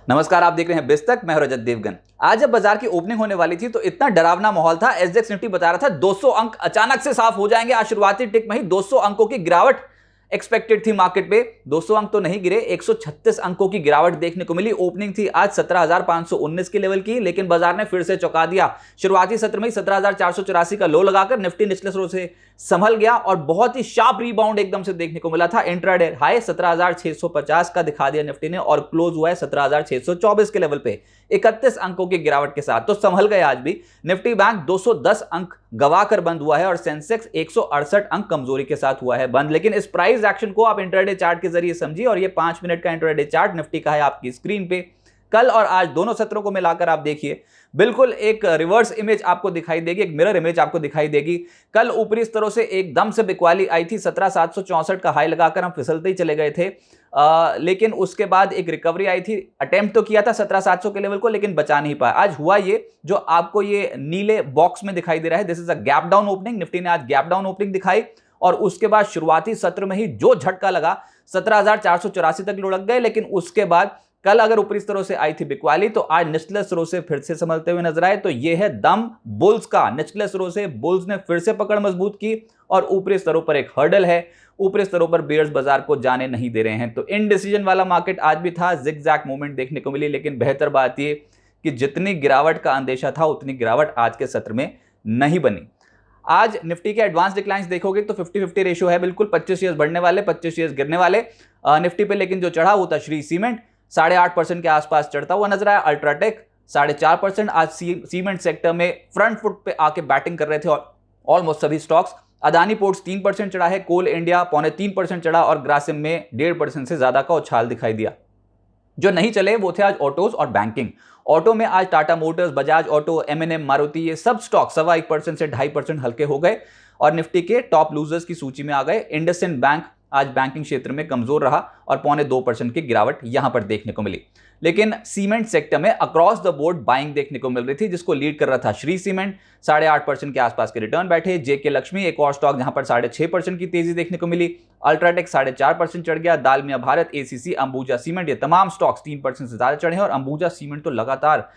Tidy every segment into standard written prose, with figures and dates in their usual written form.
नमस्कार, आप देख रहे हैं बिस्तक। मैं रजत देवगन। आज जब बाजार की ओपनिंग होने वाली थी तो इतना डरावना माहौल था। एसजेएक्स निफ्टी बता रहा था 200 अंक अचानक से साफ हो जाएंगे। आज शुरुआती टिक में ही 200 अंकों की गिरावट एक्सपेक्टेड थी मार्केट पे। 200 अंक तो नहीं गिरे, 136 अंकों की गिरावट देखने को मिली। ओपनिंग थी आज 17,519 के लेवल की, लेकिन बाजार ने फिर से चौंका दिया। शुरुआती सत्र में ही 17,484 का लो लगाकर निफ्टी निचले स्तर से संभल गया और बहुत ही शार्प रिबाउंड एकदम से देखने को मिला था। इंट्राडे हाई 17,650 का दिखा दिया निफ्टी ने और क्लोज हुआ है 17,624 के लेवल पे 31 अंकों की गिरावट के साथ। तो संभल गए आज भी। निफ्टी बैंक 210 अंक गवाकर बंद हुआ है और सेंसेक्स 168 अंक कमजोरी के साथ हुआ है बंद। लेकिन इस प्राइस एक्शन को आप इंट्राडे चार्ट के जरिए समझिए और ये 5 मिनट का इंट्राडे चार्ट निफ्टी का है आपकी स्क्रीन पे। कल और आज दोनों सत्रों को मिलाकर आप देखिए, बिल्कुल एक रिवर्स इमेज आपको दिखाई देगी, एक मिरर इमेज आपको दिखाई देगी। कल ऊपरी स्तरों से एकदम से बिकवाली आई थी। 17,764 का हाई लगाकर हम फिसलते ही चले गए थे, लेकिन उसके बाद एक रिकवरी आई थी। अटेम्प्ट तो किया था 17,700 के लेवल को, लेकिन बचा नहीं पाया। आज हुआ ये जो आपको ये नीले बॉक्स में दिखाई दे रहा है, this is a gap down opening. Nifty ने आज गैप डाउन ओपनिंग दिखाई और उसके बाद शुरुआती सत्र में ही जो झटका लगा 17,484 तक लुढ़क गए। लेकिन उसके बाद कल अगर ऊपरी स्तरों से आई थी बिकवाली तो आज निचले स्तरों से फिर से संभलते हुए नजर आए। तो यह है दम बुल्स का। निचले स्तरों से बुल्स ने फिर से पकड़ मजबूत की और ऊपरी स्तरों पर एक हर्डल है। ऊपरी स्तरों पर बेयर्स बाजार को जाने नहीं दे रहे हैं। तो इनडिसीजन वाला मार्केट आज भी था, जिगजैग मूवमेंट देखने को मिली। लेकिन बेहतर बात यह कि जितनी गिरावट का अंदेशा था उतनी गिरावट आज के सत्र में नहीं बनी। आज निफ्टी के एडवांस डिक्लाइंस देखोगे तो 50-50 रेशियो है, बिल्कुल 25 शेयर्स बढ़ने वाले, 25 शेयर्स गिरने वाले निफ्टी पे। लेकिन जो चढ़ा वो था श्री सीमेंट, 8.5% के आसपास चढ़ता हुआ नजर आया। अल्ट्राटेक 4.5%। आज सीमेंट सेक्टर में फ्रंट फुट पे आके बैटिंग कर रहे थे और ऑलमोस्ट सभी स्टॉक्स। अदानी पोर्ट्स 3% चढ़ा है, कोल इंडिया 2.25% चढ़ा और ग्रासिम में 1.5% से ज्यादा का उछाल दिखाई दिया। जो नहीं चले वो थे आज ऑटोज और बैंकिंग। ऑटो में आज Tata Motors, Bajaj Auto, MNM, Maruti, ये सब स्टॉक 1.25% से 2.5% हल्के हो गए और निफ्टी के टॉप लूजर्स की सूची में आ गए। इंडसइंड बैंक आज बैंकिंग क्षेत्र में कमजोर रहा और 0.25% की गिरावट यहां पर देखने को मिली। लेकिन सीमेंट सेक्टर में अक्रॉस द बोर्ड बाइंग देखने को मिल रही थी, जिसको लीड कर रहा था श्री सीमेंट। 8.5% के आसपास के रिटर्न बैठे। जेके लक्ष्मी एक और स्टॉक जहां पर 6.5% की तेजी देखने को मिली। अल्ट्राटेक 4.5% चढ़ गया। दालमिया भारत, एसीसी, अंबुजा सीमेंट, ये तमाम स्टॉक्स 3% से ज्यादा चढ़े और अंबुजा सीमेंट तो लगातार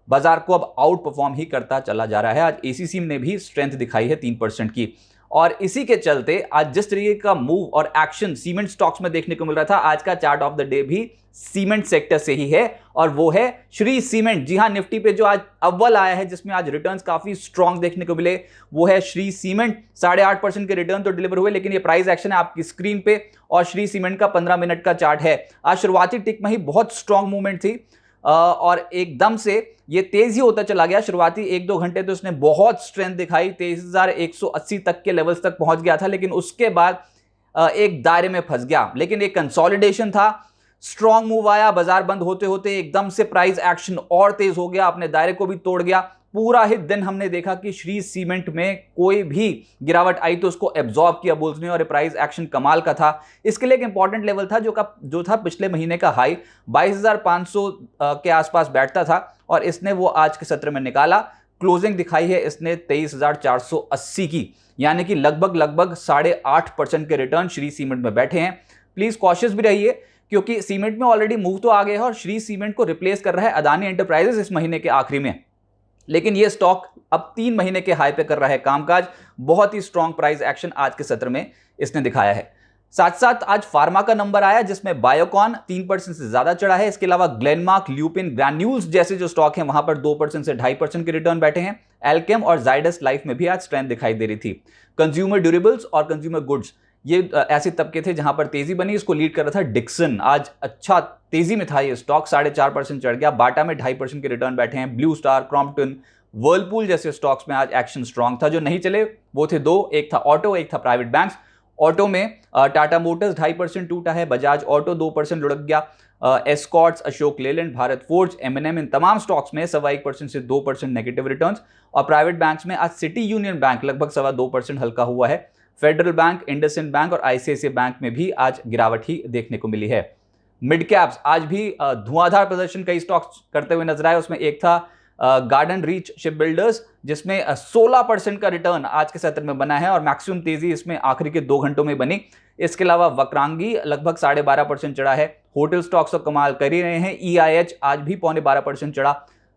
बाजार को अब आउट परफॉर्म ही करता चला जा रहा है। आज एसीसी ने भी स्ट्रेंथ दिखाई है 3% की। और इसी के चलते आज जिस तरीके का मूव और एक्शन सीमेंट स्टॉक्स में देखने को मिल रहा था, आज का चार्ट ऑफ द डे भी सीमेंट सेक्टर से ही है और वो है श्री सीमेंट। जी हां, निफ्टी पे जो आज अव्वल आया है, जिसमें आज रिटर्न्स काफी स्ट्रांग देखने को मिले, वो है श्री सीमेंट। 8.5% के रिटर्न तो डिलीवर हुए, लेकिन ये प्राइस एक्शन है आपकी स्क्रीन पे और श्री सीमेंट का 15 मिनट का चार्ट है। आज शुरुआती टिक में ही बहुत स्ट्रांग मूवमेंट थी और एकदम से ये तेज ही होता चला गया। शुरुआती 1-2 घंटे तो इसने बहुत स्ट्रेंथ दिखाई, 23,180 तक के लेवल्स तक पहुंच गया था, लेकिन उसके बाद एक दायरे में फंस गया। लेकिन एक कंसोलिडेशन था, स्ट्रॉन्ग मूव आया, बाजार बंद होते होते एकदम से प्राइस एक्शन और तेज हो गया, अपने दायरे को भी तोड़ गया। पूरा ही दिन हमने देखा कि श्री सीमेंट में कोई भी गिरावट आई तो उसको एब्जॉर्ब किया बुल्स ने और प्राइस एक्शन कमाल का था। इसके लिए एक इंपॉर्टेंट लेवल था जो था पिछले महीने का हाई 22,500 के आसपास बैठता था और इसने वो आज के सत्र में निकाला। क्लोजिंग दिखाई है इसने 23,480 की, यानी कि लगभग 8.5% के रिटर्न श्री सीमेंट में बैठे हैं। प्लीज कॉशियस भी रहिए क्योंकि सीमेंट में ऑलरेडी मूव तो आ गया है और श्री सीमेंट को रिप्लेस कर रहा है अदानी एंटरप्राइजेस इस महीने के आखिरी में। लेकिन ये स्टॉक अब 3 महीने के हाई पे कर रहा है कामकाज। बहुत ही स्ट्रॉन्ग प्राइस एक्शन आज के सत्र में इसने दिखाया है। साथ साथ आज फार्मा का नंबर आया जिसमें बायोकॉन 3% से ज्यादा चढ़ा है। इसके अलावा ग्लेनमार्क, ल्यूपिन, ग्रैन्यूल्स जैसे जो स्टॉक हैं वहां पर 2% से 2.5% के रिटर्न बैठे हैं। एल्केम और जाइडस लाइफ में भी आज स्ट्रेंथ दिखाई दे रही थी। कंज्यूमर ड्यूरेबल्स और कंज्यूमर गुड्स ये ऐसे तबके थे जहां पर तेजी बनी। इसको लीड कर रहा था डिक्सन। आज अच्छा तेजी में था ये स्टॉक, 4.5% चढ़ गया। बाटा में 2.5% के रिटर्न बैठे हैं। ब्लू स्टार, क्रॉम्पटन, वर्लपूल जैसे स्टॉक्स में आज एक्शन स्ट्रांग था। जो नहीं चले वो थे 2, एक था ऑटो, एक था प्राइवेट बैंक्स। ऑटो में टाटा मोटर्स 2.5% टूटा है, बजाज ऑटो 2% लुढ़क गया। Escorts, Ashok Leyland, Bharat Forge, MNM, इन तमाम स्टॉक्स में 1.25% से 2% नेगेटिव रिटर्न्स। और प्राइवेट बैंक्स में आज सिटी यूनियन बैंक लगभग 2.25% हल्का हुआ है। फेडरल बैंक, इंडसइंड बैंक और आईसीआईसीआई बैंक में भी आज गिरावट ही देखने को मिली है। मिड कैप्स आज भी धुआंधार प्रदर्शन कई स्टॉक्स करते हुए नजर आए। उसमें एक था गार्डन रीच शिप बिल्डर्स, जिसमें 16% का रिटर्न आज के सत्र में बना है और मैक्सिमम तेजी इसमें आखिरी के 2 घंटों में बनी। इसके अलावा वक्रांगी लगभग 12.5% चढ़ा है। होटल स्टॉक्स तो कमाल कर ही रहे हैं। EIH आज भी 12.25% चढ़ा।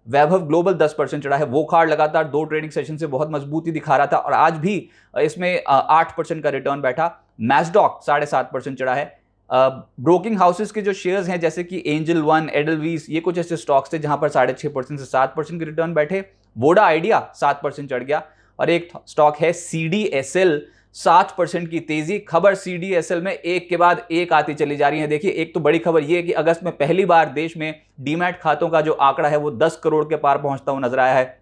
वैभव ग्लोबल 10% चढ़ा है। वोकहार्ड लगातार 2 ट्रेडिंग सेशन से बहुत मजबूती दिखा रहा था और आज भी इसमें 8% का रिटर्न बैठा। मैस्डॉक 7.5% चढ़ा है। ब्रोकिंग हाउसेस के जो शेयर्स हैं जैसे कि एंजल वन, एडलवीज, ये कुछ ऐसे स्टॉक्स थे जहां पर 6.5% से 7% के रिटर्न बैठे। वोडा आइडिया 7% चढ़ गया और एक स्टॉक है CDSL, 7% की तेजी। खबर CDSL में एक के बाद एक आती चली जा रही है। देखिए, एक तो बड़ी खबर यह है कि अगस्त में पहली बार देश में डीमैट खातों का जो आंकड़ा है वो 10 करोड़ के पार पहुंचता हुआ नजर आया है।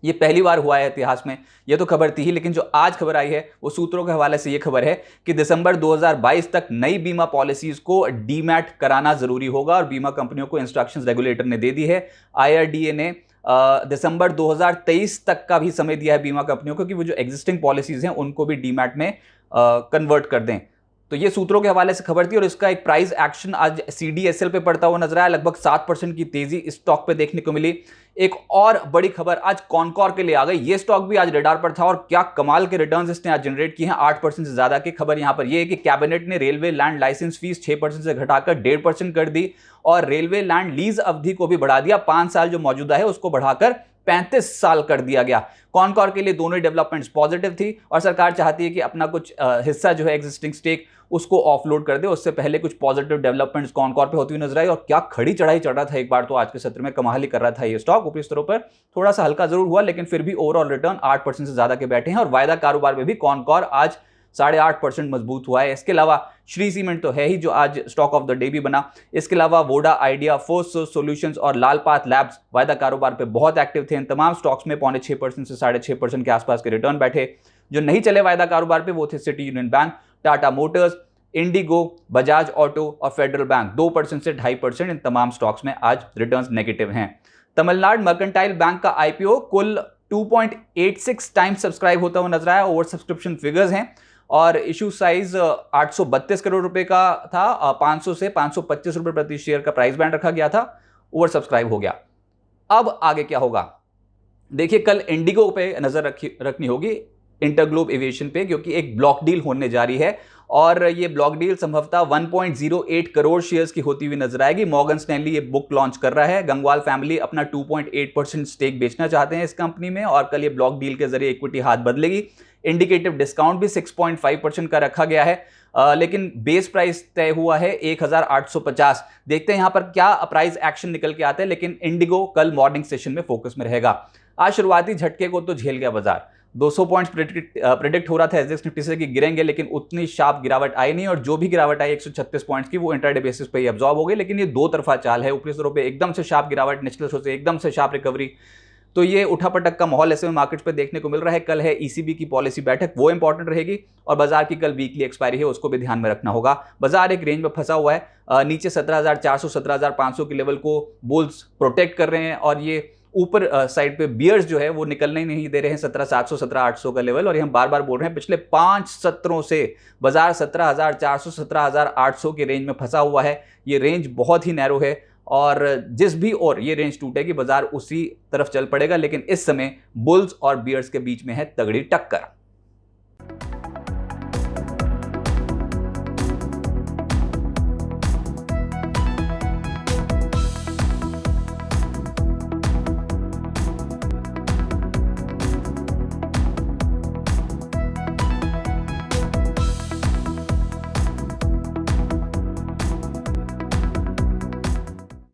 ये पहली बार हुआ है इतिहास में। ये तो खबर थी ही, लेकिन जो आज खबर आई है वो सूत्रों के हवाले से ये खबर है कि दिसंबर 2022 तक नई बीमा पॉलिसीज को डीमैट कराना जरूरी होगा और बीमा कंपनियों को इंस्ट्रक्शंस रेगुलेटर ने दे दी है। IRDA ने दिसंबर 2023 तक का भी समय दिया है बीमा कंपनियों को कि वो जो एग्जिस्टिंग पॉलिसीज हैं उनको भी डीमैट में कन्वर्ट कर दें। तो ये सूत्रों के हवाले से खबर थी और इसका एक प्राइस एक्शन आज CDSL पे पड़ता हुआ नजर आया। लगभग 7% की तेजी इस स्टॉक पे देखने को मिली। एक और बड़ी खबर आज कॉनकॉर के लिए आ गई। ये स्टॉक भी आज रडार पर था और क्या कमाल के रिटर्न्स इसने आज जनरेट किए हैं, 8% से ज्यादा की। खबर यहां पर यह है कि कैबिनेट ने रेलवे लैंड लाइसेंस फीस 6% से घटाकर 1.5% कर दी और रेलवे लैंड लीज अवधि को भी बढ़ा दिया। 5 साल जो मौजूदा है उसको बढ़ाकर 35 साल कर दिया गया। कॉनकॉर के लिए दोनों डेवलपमेंट्स पॉजिटिव थी और सरकार चाहती है कि अपना कुछ हिस्सा जो है एग्जिस्टिंग स्टेक उसको ऑफलोड कर दे। उससे पहले कुछ पॉजिटिव डेवलपमेंट्स कॉनकॉर पे होती हुई नजर आई और क्या खड़ी चढ़ाई चढ़ रहा था एक बार तो आज के सत्र में, कमाल ही कर रहा था ये स्टॉक। ऊपरी स्तरों पर थोड़ा सा हल्का जरूर हुआ लेकिन फिर भी ओवरऑल रिटर्न 8% से ज्यादा के बैठे हैं और वायदा कारोबार में भी कॉनकॉर आज 8.5% मजबूत हुआ है। इसके अलावा श्री सीमेंट तो है ही जो आज स्टॉक ऑफ द डे भी बना। इसके अलावा वोडा आइडिया, फोर्स सॉल्यूशंस और लालपाथ लैब्स वायदा कारोबार पे बहुत एक्टिव थे। इन तमाम स्टॉक्स में 5.25% से 6.5% के आसपास के रिटर्न बैठे। जो नहीं चले वायदा कारोबार पे वो थे city union bank, Tata Motors, Indigo, Bajaj auto और फेडरल बैंक। 2% से 2.5% इन तमाम स्टॉक्स में आज रिटर्न्स नेगेटिव हैं। तमिलनाडु मर्केंटाइल बैंक का IPO कुल 2.86 टाइम्स सब्सक्राइब होता हुआ नजर आया। ओवर सब्सक्रिप्शन फिगर्स हैं और इशू साइज 832 करोड़ रुपए का था। 500 से 525 रुपए प्रति शेयर का प्राइस बैंड रखा गया था। ओवर सब्सक्राइब हो गया। अब आगे क्या होगा देखिए, कल इंडिगो पे नजर रखनी होगी, इंटरग्लोब एविएशन पे, क्योंकि एक ब्लॉक डील होने जा रही है और ये ब्लॉक डील संभवतः 1.08 करोड़ शेयर्स की होती हुई नजर आएगी। मॉर्गन स्टैनली ये बुक लॉन्च कर रहा है। गंगवाल फैमिली अपना 2.8% स्टेक बेचना चाहते हैं इस कंपनी में और कल ये ब्लॉक डील के जरिए इक्विटी हाथ बदलेगी। इंडिकेटिव डिस्काउंट भी 6.5% का रखा गया है लेकिन बेस प्राइस तय हुआ है 1850। देखते हैं यहां पर क्या प्राइस एक्शन निकल के आता है, लेकिन इंडिगो कल मॉर्निंग सेशन में फोकस में रहेगा। आज शुरुआती झटके को तो झेल गया बाजार। 200 पॉइंट्स प्रेडिक्ट हो रहा था एसडेक्स निफ्टी से कि गिरेंगे, लेकिन उतनी शार्प गिरावट आई नहीं और जो भी गिरावट आई 136 पॉइंट्स की वो इंट्राडे बेसिस पे ही अब्सॉर्ब हो गई। लेकिन ये दो तरफा चाल है, ऊपरी स्तरों पे एकदम से शार्प गिरावट, निचले स्तरों से एकदम से शार्प रिकवरी। तो ये उठापटक का माहौल ऐसे में मार्केट्स पे देखने को मिल रहा है। कल है ECB की पॉलिसी बैठक, वो इंपॉर्टेंट रहेगी और बाजार की कल वीकली एक्सपायरी है, उसको भी ध्यान में रखना होगा। बाजार एक रेंज में फंसा हुआ है, नीचे 17,400 17,500 के लेवल को बुल्स प्रोटेक्ट कर रहे हैं और ये ऊपर साइड पे बियर्स जो है वो निकलने नहीं दे रहे हैं 17,700 17,800 का लेवल। और ये हम बार बार बोल रहे हैं पिछले 5 सत्रों से बाजार 17,400 17,800 के रेंज में फंसा हुआ है। ये रेंज बहुत ही नैरो है और जिस भी और ये रेंज टूटेगी बाजार उसी तरफ चल पड़ेगा, लेकिन इस समय बुल्स और बियर्स के बीच में है तगड़ी टक्कर।